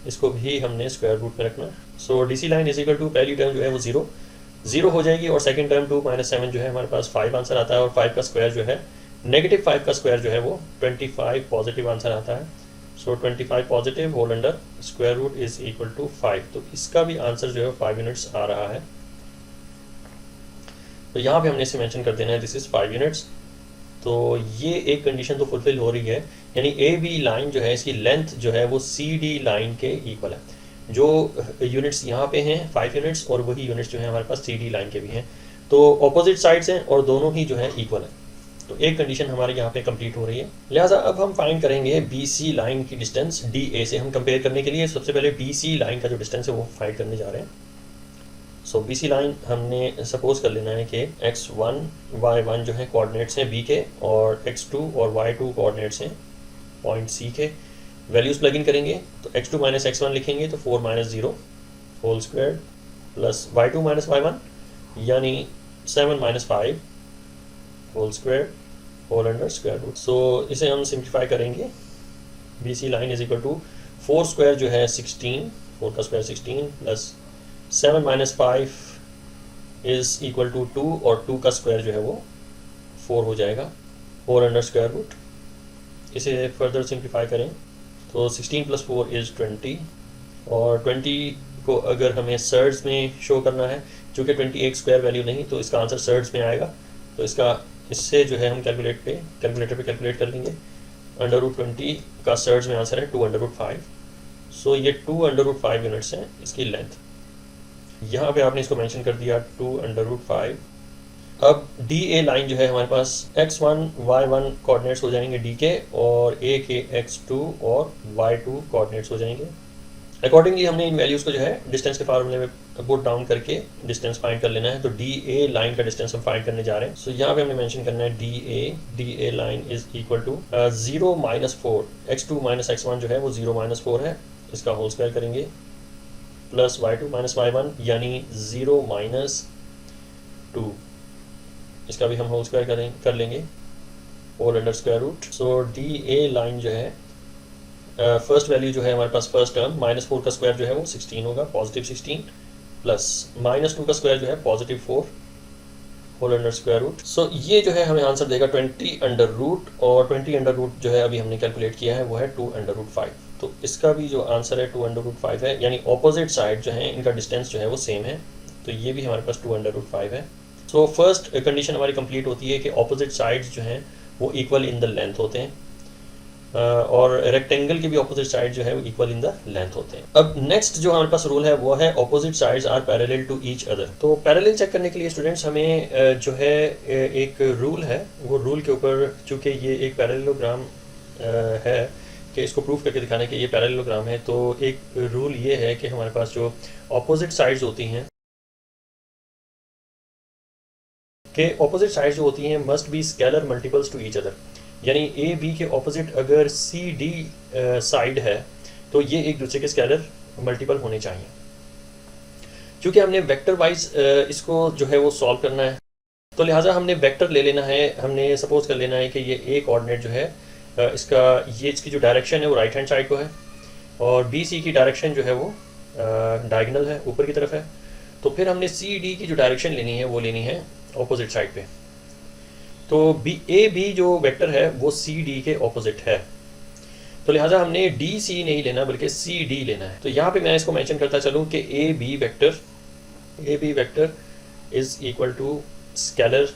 इसको भी हमने स्क्वायर रूट में रखना है। So DC line is equal to, पहली टर्म जो है वो जीरो हो जाएगी और सेकंड टर्म 2 माइनस 7 जो है हमारे पास 5 आंसर आता है, और 5 का स्क्वायर जो है नेगेटिव 5 का स्क्वायर जो है वो 25 पॉजिटिव आंसर आता है। So 25 positive whole under square root is equal to 5। तो इसका भी आंसर जो है 5 यूनिट्स आ रहा है। तो यहाँ पे हमने इसे मेंशन कर देना है दिस इज 5 यूनिट्स। तो ये एक कंडीशन तो फुलफिल हो रही है, यानी ए बी लाइन जो है इसकी लेंथ जो है वो सी डी लाइन के इक्वल है। जो यूनिट्स यहाँ पे हैं 5 यूनिट्स, और वही यूनिट्स जो है हमारे पास सी डी लाइन के भी हैं। तो ऑपोजिट साइड्स हैं और दोनों ही जो है इक्वल है। तो एक कंडीशन हमारे यहाँ पे कंप्लीट हो रही है। लिहाजा अब हम फाइंड करेंगे बी सी लाइन की डिस्टेंस डी ए से हम कंपेयर करने के लिए। सबसे पहले बी सी लाइन का जो डिस्टेंस है वो फाइंड करने जा रहे हैं। सो बी सी लाइन हमने सपोज कर लेना है कि x1 y1 जो है कोऑर्डिनेट्स हैं बी के, और x2 और y2 कोऑर्डिनेट्स हैं पॉइंट सी के। वैल्यूज प्लग इन करेंगे तो x2 माइनस x1 लिखेंगे तो 4 minus 0 whole square, plus y2 minus y1 यानी 7 minus 5 whole square whole under square root. So इसे हम सिंप्लीफाई करेंगे। B C line is equal to 4 square जो है 16, 4 का square 16, plus 7 minus 5 is equal to 2, और 2 का स्क्वायर जो है वो 4 हो जाएगा होल अंडर स्क्वायर रूट। इसे फर्दर सिंप्लीफाई करें तो 16 प्लस 4 इज़ 20, और 20 को अगर हमें सर्ड्स में शो करना है, चूँकि 20 एक स्क्वायर वैल्यू नहीं, तो इसका आंसर सर्ड्स में आएगा। तो इससे जो है हम कैलकुलेटर पे कैलकुलेट कर लेंगे। अंडर रूट 20 का सर्ड्स में आंसर है 2 अंडर रूट 5। सो ये 2 अंडर रूट 5 यूनिट्स हैं इसकी लेंथ। यहाँ पे आपने इसको मेंशन कर दिया 2 अंडर रूट 5। अब डी ए लाइन जो है हमारे पास x1 y1 कोऑर्डिनेट्स हो जाएंगे डी के, और ए के x2 और y2 कोऑर्डिनेट्स हो जाएंगे। अकॉर्डिंगली हमने इन वैल्यूज़ को जो है डिस्टेंस के फार्मूले में पुट डाउन करके डिस्टेंस फाइंड कर लेना है। तो डी ए लाइन का डिस्टेंस हम फाइंड करने जा रहे हैं। सो यहाँ पे हमने मेंशन करना है D A line is equal to 0 minus 4, x2 minus x1 जो है वो 0 माइनस 4 है, इसका होल स्क्वायर करेंगे, प्लस y2 माइनस y1 यानी 0 माइनस 2, इसका भी हम होल स्क्वायर कर लेंगे whole under square root. So D A line जो है फर्स्ट वैल्यू जो है हमारे पास फर्स्ट टर्म माइनस 4 का स्क्वायर जो है वो 16 होगा, पॉजिटिव 16, प्लस माइनस 2 का स्क्वायर जो है positive 4 whole under square root. So ये जो है हमें आंसर देगा 20 अंडर रूट, और 20 अंडर रूट जो है अभी हमने कैलकुलेट किया है वो है 2 अंडर रूट 5। तो इसका भी जो आंसर है 2 अंडर रूट 5 है, यानी ऑपोजिट साइड जो है इनका डिस्टेंस जो है वो सेम है। तो ये भी हमारे पास 2 अंडर रूट 5 है। सो फर्स्ट कंडीशन हमारी कंप्लीट होती है कि ऑपोजिट साइड्स जो हैं वो इक्वल इन द लेंथ होते हैं, और रेक्टेंगल के भी ऑपोजिट साइड जो है वो इक्वल इन द लेंथ होते हैं। अब नेक्स्ट जो हमारे पास रूल है वो है opposite sides are parallel to each other. तो पैरेलल चेक करने के लिए स्टूडेंट्स हमें जो है एक रूल है, वो रूल के ऊपर, चूँकि ये एक पैरेललोग्राम है कि इसको प्रूफ करके दिखाने के ये पैरेललोग्राम है, तो एक रूल ये है कि हमारे पास जो ऑपोजिट साइड्स होती हैं कि ऑपोजिट साइड्स जो होती हैं must be scalar multiples to each other. यानी ए बी के ऑपोजिट अगर सी डी साइड है तो ये एक दूसरे के स्केलर मल्टीपल होने चाहिए। क्योंकि हमने वेक्टर वाइज इसको जो है वो सॉल्व करना है, तो लिहाजा हमने वेक्टर ले लेना है। हमने सपोज कर लेना है कि ये ए कोऑर्डिनेट जो है इसकी जो डायरेक्शन है वो राइट हैंड साइड को है, और बी सी की डायरेक्शन जो है वो डायगोनल है, ऊपर की तरफ है। तो फिर हमने सी डी की जो डायरेक्शन लेनी है वो लेनी है ऑपोजिट साइड पे। तो ए बी जो वेक्टर है वो सी डी के ऑपोजिट है, तो लिहाजा हमने डी सी नहीं लेना बल्कि सी डी लेना है। तो यहाँ पे मैं इसको मेंशन करता चलूँ कि A B vector is equal to scalar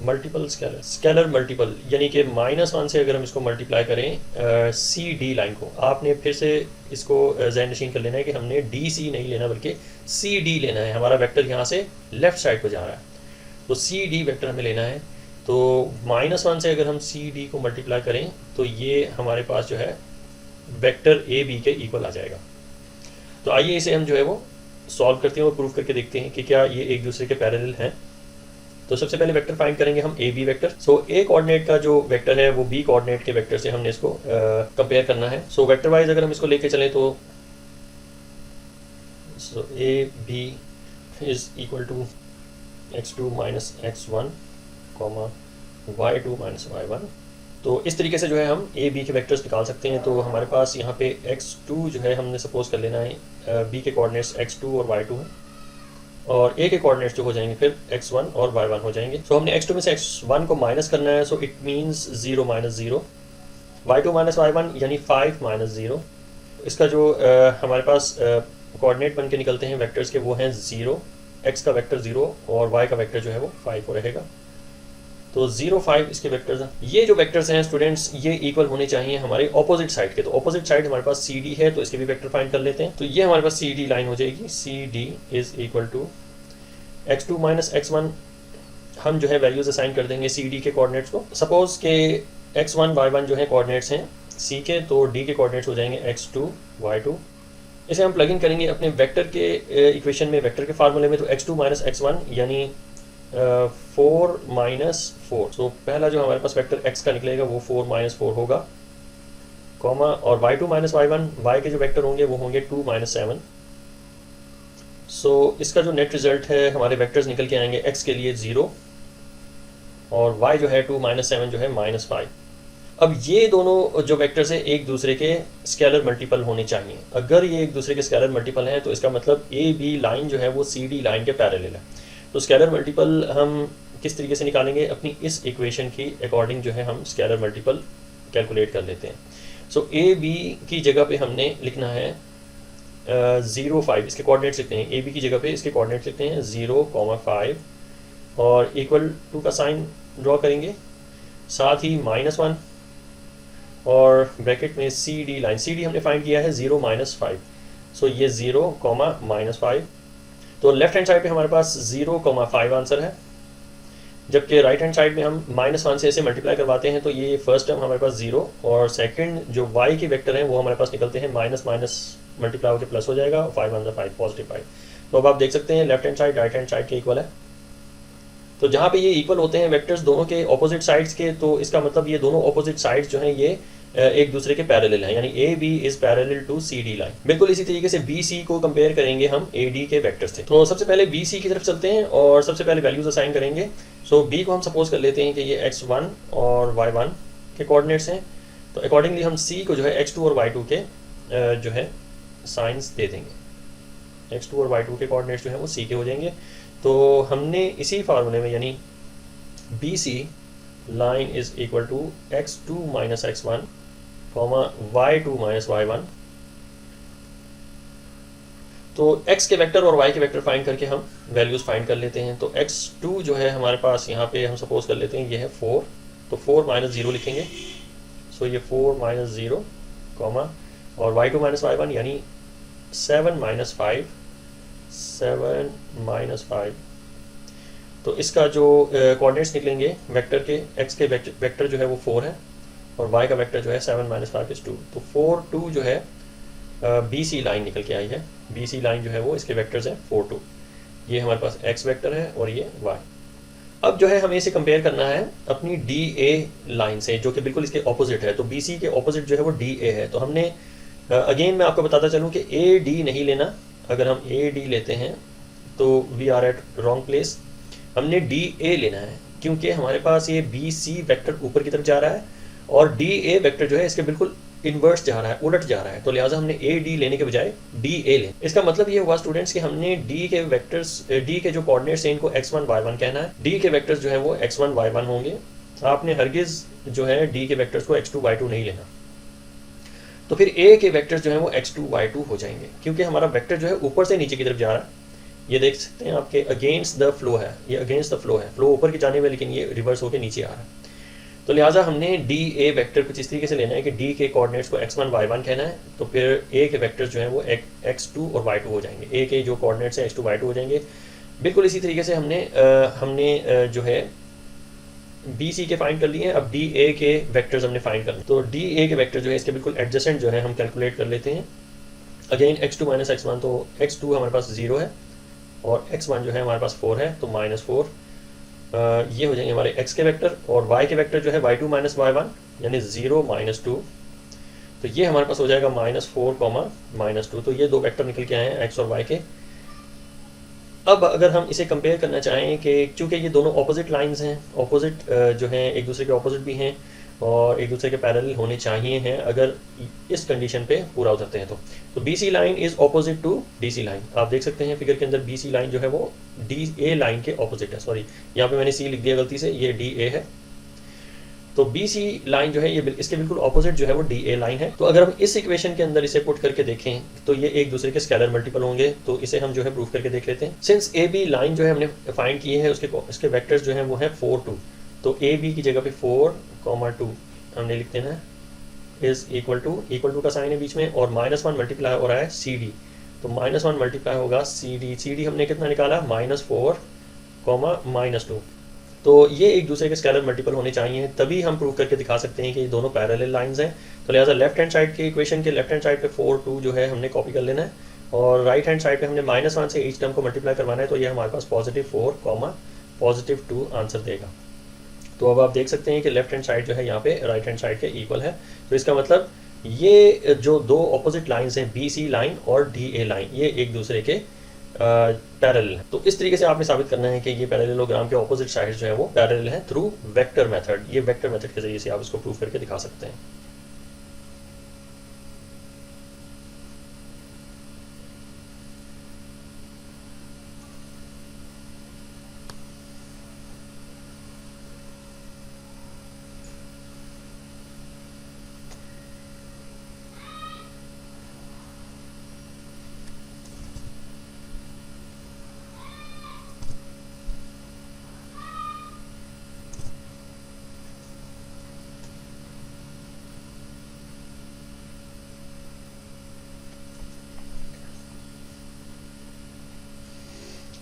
multiple scalar, scalar multiple, यानी कि -1 से अगर हम इसको मल्टीप्लाई करें सी डी लाइन को, आपने फिर से इसको ज़हन नशीन कर लेना है कि हमने डी सी नहीं लेना बल्कि सी डी लेना है। हमारा वेक्टर यहाँ से लेफ़्ट साइड को जा रहा है, तो सी डी वेक्टर हमें लेना है। तो -1 से अगर हम सी डी को मल्टीप्लाई करें तो ये हमारे पास जो है वेक्टर ए बी के इक्वल आ जाएगा। तो आइए इसे हम जो है वो सॉल्व करते हैं और प्रूव करके देखते हैं कि क्या ये एक दूसरे के पैरेलल हैं। तो सबसे पहले वेक्टर फाइंड करेंगे हम A B vector. So A coordinate का जो वेक्टर है वो बी कोऑर्डिनेट के वेक्टर से हमने इसको कंपेयर करना है। सो वेक्टर वाइज अगर हम इसको लेके चलें तो A B is equal to x2 minus x1 y2 minus y1। तो इस तरीके से जो है हम ए बी के वेक्टर्स निकाल सकते हैं। तो हमारे पास यहाँ पे x2 जो है हमने सपोज कर लेना है बी के कोऑर्डिनेट्स x2 और y2 हैं, और ए के कोऑर्डिनेट्स जो हो जाएंगे फिर x1 और y1 हो जाएंगे। सो हमने x2 में से x1 को माइनस करना है, so it means 0 minus 0, y2 minus y1 यानी 5 माइनस 0। इसका जो हमारे पास कोऑर्डिनेट बन के निकलते हैं वेक्टर्स के वो हैं 0, x का वेक्टर 0 और y का वेक्टर जो है वो 5 हो रहेगा। तो 0 5 इसके वेक्टर्स हैं। ये जो वेक्टर्स हैं स्टूडेंट्स ये इक्वल होने चाहिए हमारे ऑपोजिट साइड के। तो ऑपोजिट साइड हमारे पास सी डी है, तो इसके भी वेक्टर फाइंड कर लेते हैं। तो ये हमारे पास सी डी लाइन हो जाएगी, C D is equal to x2 minus x1। हम जो है वैल्यूज असाइन कर देंगे सी डी के कोऑर्डिनेट्स को। सपोज के x1 y1 जो है कोऑर्डिनेट्स हैं सी के, तो डी के कोऑर्डिनेट्स हो जाएंगे x2 y2। इसे हम प्लग इन करेंगे अपने वेक्टर के इक्वेशन में, वेक्टर के फार्मूले में। तो x2 माइनस x1 यानी 4 माइनस 4। सो पहला जो हमारे पास वेक्टर x का निकलेगा वो 4 माइनस 4 होगा, कॉमा, और y2 माइनस y1, y के जो वेक्टर होंगे वो होंगे 2 माइनस 7। सो इसका जो नेट रिजल्ट है हमारे वेक्टर्स निकल के आएंगे x के लिए 0 और y जो है 2 माइनस 7 जो है माइनस 5। अब ये दोनों जो वेक्टर्स है एक दूसरे के स्केलर मल्टीपल होने चाहिए। अगर ये एक दूसरे के स्केलर मल्टीपल हैं तो इसका मतलब ए बी लाइन जो है वो सी डी लाइन के पैरेलल है। तो स्केलर मल्टीपल हम किस तरीके से निकालेंगे, अपनी इस इक्वेशन की अकॉर्डिंग जो है हम स्केलर मल्टीपल कैलकुलेट कर लेते हैं। सो ए बी की जगह पे हमने लिखना है 0 5, इसके कोऑर्डिनेट्स लिखते हैं। ए बी की जगह पे इसके कोऑर्डिनेट्स लिखते हैं 0, 5 और इक्वल टू का साइन ड्रॉ करेंगे, साथ ही -1 और ब्रैकेट में C D line. C D हमने फाइंड किया है 0 माइनस 5, सो ये 0, -5। तो लेफ्ट हैंड साइड पे हमारे पास 0, 5 आंसर है, जबकि राइट हैंड साइड में हम -1 से ऐसे मल्टीप्लाई करवाते हैं तो ये फर्स्ट टर्म हमारे पास 0 और सेकंड जो y के वेक्टर हैं वो हमारे पास निकलते हैं माइनस माइनस मल्टीप्लाई होकर प्लस हो जाएगा, 5 1 5 पॉजिटिव 5। तो अब आप देख सकते हैं left hand side right hand side के इक्वल है। तो जहाँ पे ये इक्वल होते हैं वेक्टर्स दोनों के ऑपोजिट साइड्स के, तो इसका मतलब ये दोनों ऑपोजिट साइड्स जो हैं ये एक दूसरे के पैरेलल हैं, यानी A B is parallel to C D line. बिल्कुल इसी तरीके से बी सी को कंपेयर करेंगे हम ए डी के वेक्टर्स से। तो सबसे पहले बी सी की तरफ चलते हैं और सबसे पहले वैल्यूज असाइन करेंगे। सो बी को हम सपोज कर लेते हैं कि ये x1 और y1 के कोऑर्डिनेट्स हैं, तो अकॉर्डिंगली हम सी को जो है x2 और y2 के जो है साइंस दे देंगे। x2 और y2 के कोऑर्डिनेट्स जो है वो सी के हो जाएंगे। तो हमने इसी फार्मूले में यानी B C line is equal to x2 minus x1 y2 minus y1। तो x के वेक्टर और y के वेक्टर फाइंड करके हम वैल्यूज फाइंड कर लेते हैं। तो x2 जो है हमारे पास यहाँ पे हम सपोज कर लेते हैं ये है 4, तो 4 माइनस 0 लिखेंगे। सो ये 4 माइनस 0, और y2 माइनस y1 यानी 7 माइनस 5, 7 माइनस 5। तो इसका जो कोऑर्डिनेट्स निकलेंगे वेक्टर के, x के वेक्टर जो है वो 4 है और y का वेक्टर जो है 7 माइनस 5 इज 2। तो 4 2 जो है बी सी लाइन निकल के आई है। बी सी लाइन जो है वो इसके वेक्टर्स हैं 4 2। ये हमारे पास x वेक्टर है और ये y। अब जो है हमें इसे कंपेयर करना है अपनी डी ए लाइन से जो कि बिल्कुल इसके ऑपोजिट है। तो बी सी के ऑपोजिट जो है वो डी ए है। तो हमने अगेन मैं आपको बताता चलूँ कि ए डी नहीं लेना। अगर हम ए डी लेते हैं तो we are at wrong place. हमने डी ए लेना है क्योंकि हमारे पास ये बी सी वेक्टर ऊपर की तरफ जा रहा है और डी ए वेक्टर जो है इसके बिल्कुल इन्वर्स जा रहा है, उलट जा रहा है। तो लिहाजा हमने ए डी लेने के बजाय डी ए लें। इसका मतलब ये हुआ स्टूडेंट्स कि हमने डी के वेक्टर्स, डी के जो कोऑर्डिनेट्स हैं इनको x1 y1 कहना है। डी के वेक्टर्स जो है वो x1 y1 होंगे। आपने हरगिज जो है डी के वेक्टर्स को x2 y2 नहीं लेना। तो फिर ए के वेक्टर्स जो है वो x2 y2 हो जाएंगे क्योंकि हमारा वेक्टर जो है ऊपर से नीचे की तरफ जा रहा है। ये देख सकते हैं आपके अगेंस्ट द फ्लो है, ये अगेंस्ट द फ्लो है, फ्लो ऊपर की जाने में, लेकिन ये रिवर्स होकर नीचे आ रहा है। तो लिहाजा हमने डी ए वेक्टर कुछ इस तरीके से लेना है कि डी के कोऑर्डिनेट्स को x1 y1 कहना है, तो फिर ए के वेक्टर्स जो हैं वो x2 और y2 हो जाएंगे, ए के जो कोऑर्डिनेट्स हैं x2 y2 हो जाएंगे। बिल्कुल इसी तरीके से हमने जो है बी सी के फाइंड कर लिए हैं। अब डी ए के वेक्टर्स हमने फाइंड करने, तो डी ए के वेक्टर जो है इसके बिल्कुल एडजेसेंट जो है हम कैलकुलेट कर लेते हैं। अगेन x2 माइनस x1, तो x2 हमारे पास 0 है और x1 जो है हमारे पास 4 है, तो -4 ये हो जाएंगे हमारे x के वेक्टर, और y के वेक्टर जो है y2 माइनस y1 यानी 0 -2, तो ये हमारे पास हो जाएगा -4, -2। तो ये दो वेक्टर निकल के आए हैं x और y के। अब अगर हम इसे कंपेयर करना चाहें कि चूंकि ये दोनों ऑपोजिट लाइंस हैं, ऑपोजिट जो हैं एक दूसरे के ऑपोजिट भी हैं और एक दूसरे के पैरेलल होने चाहिए हैं, अगर इस कंडीशन पे पूरा उतरते हैं तो B C line is opposite to D C line. आप देख सकते हैं फिगर के अंदर बी सी लाइन जो है वो डी ए लाइन के ऑपोजिट है। सॉरी, यहाँ पे मैंने सी लिख दिया गलती से, ये डी ए है। तो बी सी लाइन जो है ये इसके बिल्कुल ऑपोजिट जो है वो डी ए लाइन है। तो अगर हम इस इक्वेशन के अंदर इसे पुट करके देखें तो ये एक दूसरे के स्केलर मल्टीपल होंगे, तो इसे हम जो है प्रूफ करके देख लेते हैं। सिंस ए बी लाइन जो है हमने फाइंड की है उसके वेक्टर्स जो है वो है 4 2, तो ए बी की जगह पे 4, 2 हमने लिख देना है, इज इक्वल टू का साइन है बीच में, और -1 मल्टीप्लाई हो रहा है सी डी, तो -1 मल्टीप्लाई होगा सी डी हमने कितना निकाला, -4, -2। तो ये एक दूसरे के स्केलर मल्टीपल होने चाहिए, तभी हम प्रूव करके दिखा सकते हैं कि ये दोनों पैरेलल लाइंस हैं। तो लिहाजा लेफ्ट हैंड साइड के इक्वेशन के लेफ्ट हैंड साइड पे 4 2 जो है हमने कॉपी कर लेना है, और राइट हैंड साइड पे हमने -1 से ईच टर्म को मल्टीप्लाई करवाना है, तो ये हमारे पास +4, +2 आंसर देगा। तो अब आप देख सकते हैं कि लेफ्ट हैंड साइड जो है यहाँ पे राइट हैंड साइड के इक्वल है। तो इसका मतलब ये जो दो ऑपोजिट लाइंस हैं बी सी लाइन और डी ए लाइन, ये एक दूसरे के पैरेलल है। तो इस तरीके से आपने साबित करना है कि ये पैरेललोग्राम के ऑपोजिट साइड्स जो है वो पैरेलल हैं थ्रू वेक्टर मेथड। ये वेक्टर मेथड के जरिए से आप इसको प्रूव करके दिखा सकते हैं।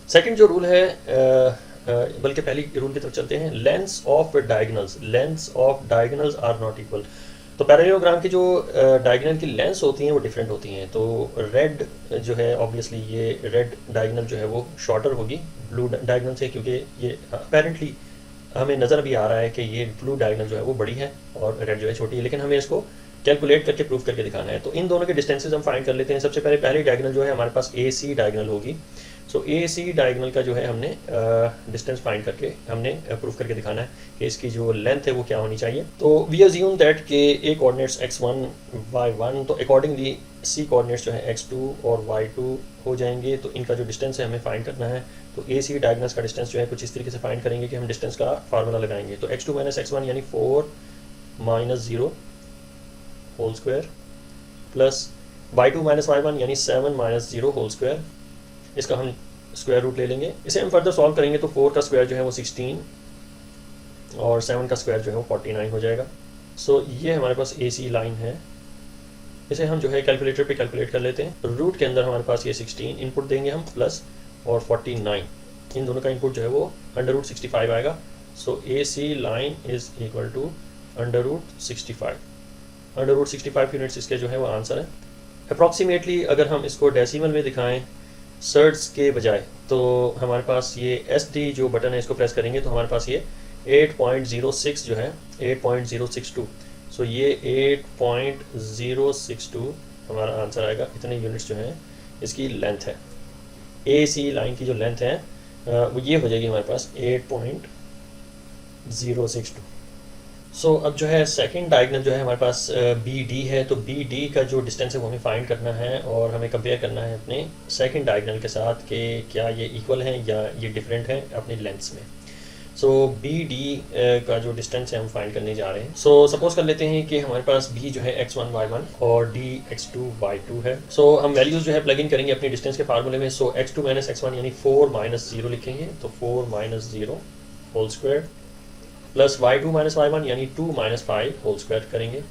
सेकंड जो रूल है, बल्कि पहली रूल की तरफ चलते हैं, lengths of diagonals are not equal. तो पैरेललोग्राम की जो डायगोनल की लेंथ्स होती हैं वो डिफरेंट होती हैं। तो रेड जो है ऑब्वियसली ये रेड डायगोनल जो है वो शॉर्टर होगी ब्लू डायगोनल से, क्योंकि ये अपेरेंटली हमें नज़र भी आ रहा है कि ये ब्लू डायगोनल जो है वो बड़ी है और रेड जो है छोटी है, लेकिन हमें इसको कैलकुलेट करके प्रूफ करके दिखाना है। तो इन दोनों के डिस्टेंसेस हम फाइंड कर लेते हैं। सबसे पहली डायगोनल जो है हमारे पास ए सी डायगोनल होगी। सो ए सी डायगोनल का जो है हमने डिस्टेंस फाइंड करके हमने प्रूफ करके दिखाना है कि इसकी जो लेंथ है वो क्या होनी चाहिए। तो वी अज्यूम दैट के ए कोऑर्डिनेट्स x1 y1, तो अकॉर्डिंगली सी कोऑर्डिनेट्स जो है x2 और y2 हो जाएंगे। तो इनका जो डिस्टेंस है हमें फाइंड करना है। तो ए सी डायगोनल्स का डिस्टेंस जो है कुछ इस तरीके से फाइंड करेंगे कि हम डिस्टेंस का फार्मूला लगाएंगे। तो x2 माइनस x1 यानी 4 -0 whole square plus y2 minus y1 यानी 7 -0 होल स्क्वायर। इसका हम स्क्वायर रूट ले लेंगे। इसे हम फर्दर सॉल्व करेंगे तो 4 का स्क्वायर जो है वो 16 और 7 का स्क्वायर जो है वो 49 हो जाएगा। सो ये हमारे पास ए सी लाइन है। इसे हम जो है कैलकुलेटर पे कैलकुलेट कर लेते हैं। रूट के अंदर हमारे पास ये 16 इनपुट देंगे हम, प्लस और 49, इन दोनों का इनपुट जो है वो √65 आएगा। So A C line is equal to √65। √65 units इसके जो है वो आंसर है। अप्रॉक्सीमेटली अगर हम इसको डेसिमल में दिखाएं सर्ड्स के बजाय, तो हमारे पास ये SD जो बटन है इसको प्रेस करेंगे तो हमारे पास ये 8.06 जो है 8.062। सो ये 8.062 हमारा आंसर आएगा। इतने यूनिट्स जो हैं इसकी लेंथ है। AC लाइन की जो लेंथ है वो ये हो जाएगी हमारे पास 8.062। सो अब जो है सेकंड डायगोनल जो है हमारे पास BD है। तो BD का जो डिस्टेंस है वो हमें फाइंड करना है और हमें कंपेयर करना है अपने सेकंड डायगोनल के साथ कि क्या ये इक्वल हैं या ये डिफरेंट हैं अपनी लेंथ्स में। सो बी डी का जो डिस्टेंस है हम फाइंड करने जा रहे हैं। सो सपोज कर लेते हैं कि हमारे पास बी जो है x1 y1 और डी x2 y2 है। सो हम वैल्यूज जो है प्लग इन करेंगे अपनी डिस्टेंस के फार्मूले में। सो x2 माइनस x1 यानी 4 माइनस 0 लिखेंगे, तो 4 minus 0 whole square plus y2 minus y1 यानी 2 माइनस 5 होल स्क्वायर करेंगे,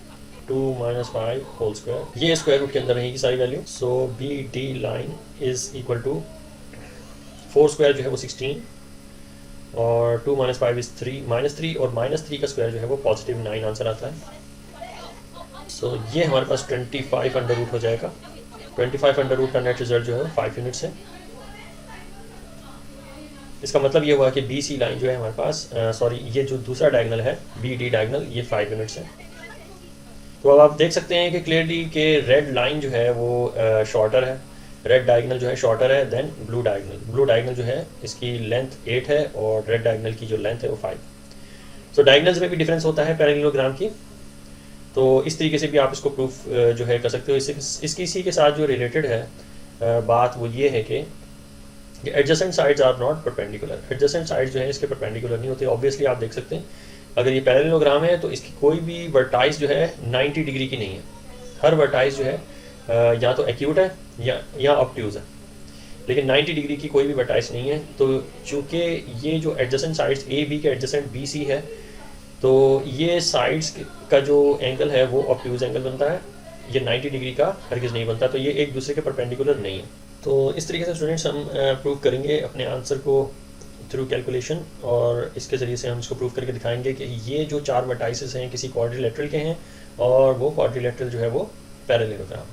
2 माइनस 5 होल स्क्वायर। ये स्क्वायर रूट के अंदर रहेगी सारी value. So B D line is equal to 4 square जो है वो 16 और 2 माइनस 5 इज 3 माइनस 3 और माइनस 3 का स्क्वायर जो है वो पॉजिटिव 9 आंसर आता है। सो ये हमारे पास 25 अंडर रूट हो जाएगा। 25 अंडर रूट का नेट रिजल्ट जो है 5 यूनिट्स है। इसका मतलब ये हुआ कि बी सी लाइन जो है हमारे पास ये जो दूसरा डायगोनल है बी डी डायगोनल, ये 5 यूनिट्स है। तो अब आप देख सकते हैं कि क्लियरली कि रेड लाइन जो है वो शॉर्टर है, रेड डायगोनल जो है शॉर्टर है than blue diagonal. Blue diagonal जो है इसकी लेंथ 8 है और रेड डायगोनल की जो लेंथ है वो 5। सो डायगोनल्स में भी डिफरेंस होता है पैरेललोग्राम की, तो इस तरीके से भी आप इसको प्रूफ जो है कर सकते हो। इसकी इसी के साथ जो रिलेटेड है बात वो ये है कि adjacent sides are not perpendicular. Adjacent sides जो है इसके परपेंडिकुलर नहीं होते। ऑब्वियसली आप देख सकते हैं अगर ये पैरेललोग्राम है तो इसकी कोई भी वर्टाइस जो है 90 डिग्री की नहीं है। हर वर्टाइस जो है या तो एक्यूट है या ऑब्ट्यूज है, लेकिन 90 डिग्री की कोई भी वर्टाइस नहीं है। तो चूँकि ये जो एडजेसेंट साइड्स ए बी के एडजेसेंट बी सी है, तो ये साइड्स का जो एंगल है वो ऑब्ट्यूज एंगल बनता है, ये 90 डिग्री का हरगिज़ नहीं बनता। तो ये एक दूसरे के परपेंडिकुलर नहीं है। तो इस तरीके से स्टूडेंट्स हम प्रूव करेंगे अपने आंसर को थ्रू कैलकुलेशन, और इसके ज़रिए से हम इसको प्रूव करके दिखाएंगे कि ये जो 4 वर्टाइसेस हैं किसी क्वाड्रिलेटरल के हैं और वो क्वाड्रिलेटरल जो है वो पैरेललोग्राम।